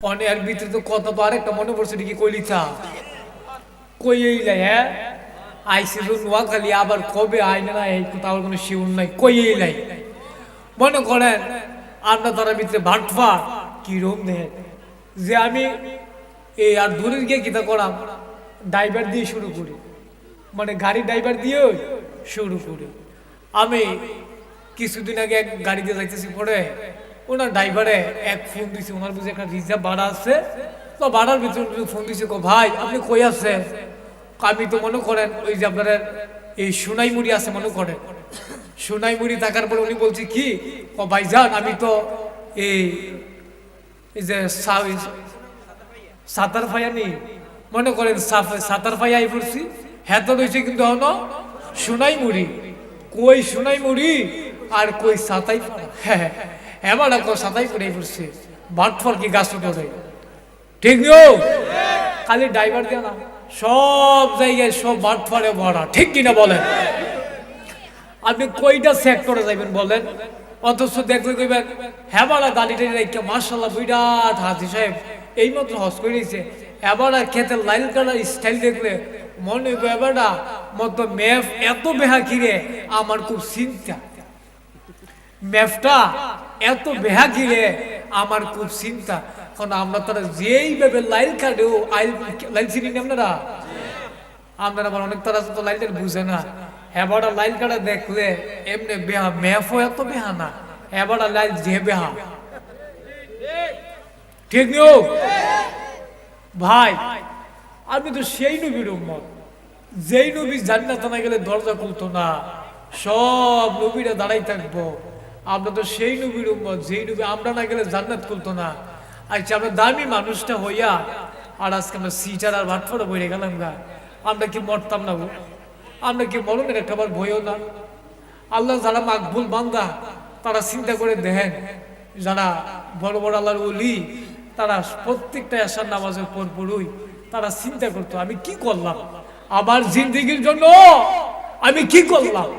অনেক ভিতরে তো কত তো আরেকটা মনে পড়ছে কি কইলিছা কই এইলাই হ্যাঁ আইসি তো নোয়াখালী আবার কবে আয় না এই তার কোনো শিউর নাই কই এইলাই মনে করেন আমরা তার ভিতরে ভাটফা কি রকম দেখেন যে আমি এই আর দূরে গিয়ে কিতা করাম ড্রাইভার দিয়ে শুরু করি মানে গাড়ি ড্রাইভার দিয়েও শুরু করি আমি কিছুদিন আগে এক গাড়িতে যাইতেছি পরে ওনার ড্রাইভারে এক ফোন দিছে ওনার বুঝে একটা রিজার্ভ ভাড়া আছে তো ভাড়ার ভিতরে ফোন দিছে কো ভাই আপনি কই আছেন আমি তো মনে করেন ওই যে আপনার এই সোনাইমুড়ি আছে মনে করেন সোনাইমুড়ি থাকার পরে উনি বলছে কি ও ভাইজান আমি তো এই যে সাতার ফাইয়া নেই মনে করেন সাতার ফাইয়া আই পড়ছি হ্যাঁ তো রয়েছে কিন্তু হনো সোনাইমুড়ি কই সোনাইমুড়ি আর কই সাতাই হ্যাঁ এবার সাতাই করে পড়ছে বাটফল কি গাছ ধরে ঠিক নিও খালি ড্রাইভার দিয়ে না সব জায়গায় সব বাটফলে ভরা ঠিক কিনা বলেন আপনি কইটা সেক্টরে যাবেন বলেন অথচ দেখলে কইবেন হেবারা গাড়িটা রেখে মার্শাল্লাহ বিরাট হাজি সাহেব এই মাত্র হজ করে দিয়েছে এবারা খেতে লাইল কালার স্টাইল দেখলে মনে হইব এবারটা মতো ম্যাপ এত বেহা কিরে আমার খুব চিন্তা ম্যাপটা এত বেহা কিরে আমার খুব চিন্তা কারণ আমরা তারা যেইভাবে লাইল কাটেও লাইল চিনি আপনারা আপনারা আবার অনেক তারা তো লাইল বুঝে না এবারটা লাইল কাটা দেখলে এমনি বেহা ম্যাপও এত বেহা না এবারটা লাইল যে বেহা ঠিক নিও ভাই আমি তো সেই নবীর উম্মত যেই নবী জান্নাত না গেলে দরজা খুলতো না সব নবীরা দাঁড়াই থাকবো আমরা তো সেই নবীর উম্মত যেই নবী আমরা না গেলে জান্নাত খুলতো না আচ্ছা আমরা দামি মানুষটা হইয়া আর আজকে আমরা সিটার আর ভাটফড়া বইরে গেলাম গা আমরা কি মরতাম না গো আমরা কি মরণের একটা বার ভয়ও না আল্লাহ যারা মাকবুল বান্দা তারা চিন্তা করে দেখেন যারা বড় বড় আল্লাহর ওলি তারা প্রত্যেকটা আশার নামাজের পর পরই তারা চিন্তা করতো আমি কি করলাম আমার জিন্দেগির জন্য আমি কি করলাম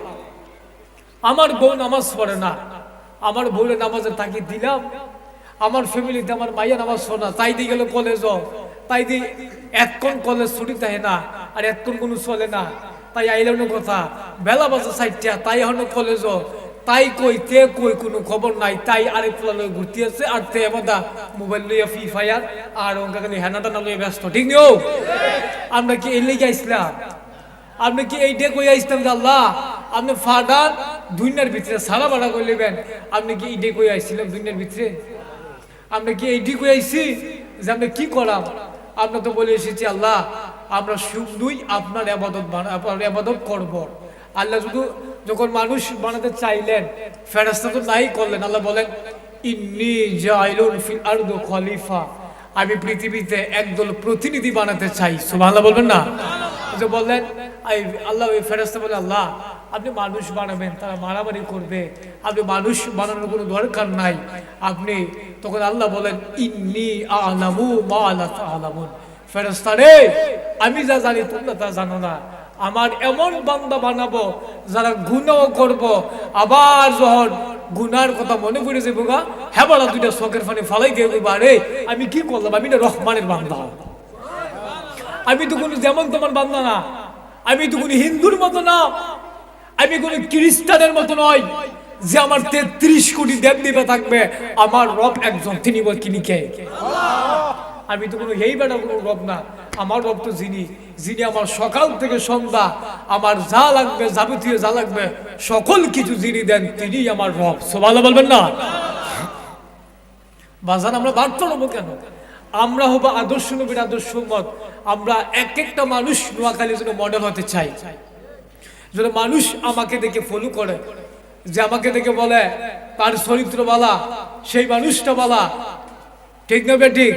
আমার বউ নামাজ পড়ে না আমার বউরে নামাজে তাকে দিলাম আমার ফ্যামিলিতে আমার মাইয়া নামাজ পড়ে না তাই দিয়ে গেল কলেজ তাই দিয়ে এতক্ষণ কলেজ ছুটি থাকে না আর এতক্ষণ কোনো চলে না তাই আইলাম কথা বেলা বাজে সাইডটা তাই হলো কলেজ তাই কই তে কই কোনো খবর নাই তাই আরেক ফুলা ঘুরতে আছে আর তে এমদা মোবাইল লইয়া ফ্রি ফায়ার আর ওঙ্কা খালি হেনাটা না লইয়া ব্যস্ত ঠিক নিও আমরা কি এই লেগে আইসলাম আপনি কি এইটা কই আইসলাম যে আল্লাহ আপনি ফাডার দুনিয়ার ভিতরে সারা বাড়া করে নেবেন আপনি কি এইটা কই আইছিলাম দুনিয়ার ভিতরে আমরা কি এইটি কই আইছি যে আমরা কি করাম আমরা তো বলে এসেছি আল্লাহ আমরা শুধুই আপনার আবাদত করব আল্লাহ শুধু যখন মানুষ বানাতে চাইলেন ফেরেশতা তো নাই করলেন আল্লাহ বলেন ইন্নী জাইলুন ফিল আরদি খলিফা আমি পৃথিবীতে একদল প্রতিনিধি বানাতে চাই সুবহানাল্লাহ বলবেন না যে বললেন আল্লাহ ওই ফেরেশতা বলে আল্লাহ আপনি মানুষ বানাবেন তারা মারামারি করবে আপনি মানুষ বানানোর কোনো দরকার নাই আপনি তখন আল্লাহ বলেন ইন্নী আ'লামু মা লা তা'লামুন ফেরেশতা রে আমি যা জানি তোমরা তা জানো না আমার এমন বান্দা বানাবো যারা গুনাহ করব আবার যখন গুনার কথা মনে পড়ে যাবো গা হেবালা দুইটা চোখের পানি ফালাই দিয়ে কইবা রে আমি কি করলাম আমি না রহমানের বান্দা আমি তো কোনো যেমন তোমার বান্দা না আমি তো কোনো হিন্দুর মতো না আমি কোনো খ্রিস্টানের মতো নয় যে আমার 33 কোটি দেবদেবতা থাকবে আমার রব একজন তিনি বল কিনি কে আমি তো কোনো এই বেটা কোনো রব না আমার রব তো যিনি আমার সকাল থেকে সন্ধ্যা আমার যা লাগবে যাবতীয় যা লাগবে সকল কিছু যিনি দেন তিনি আমার রব সুবহানাল্লাহ বলবেন না বাজান আমরা বার্তা নেবো কেন আমরা হব আদর্শ নবীর আদর্শ উম্মত আমরা এক একটা মানুষ নোয়াখালীর জন্য মডেল হতে চাই যেন মানুষ আমাকে দেখে ফলো করে যে আমাকে দেখে বলে তার চরিত্র বালা সেই মানুষটা বালা ঠিক না ঠিক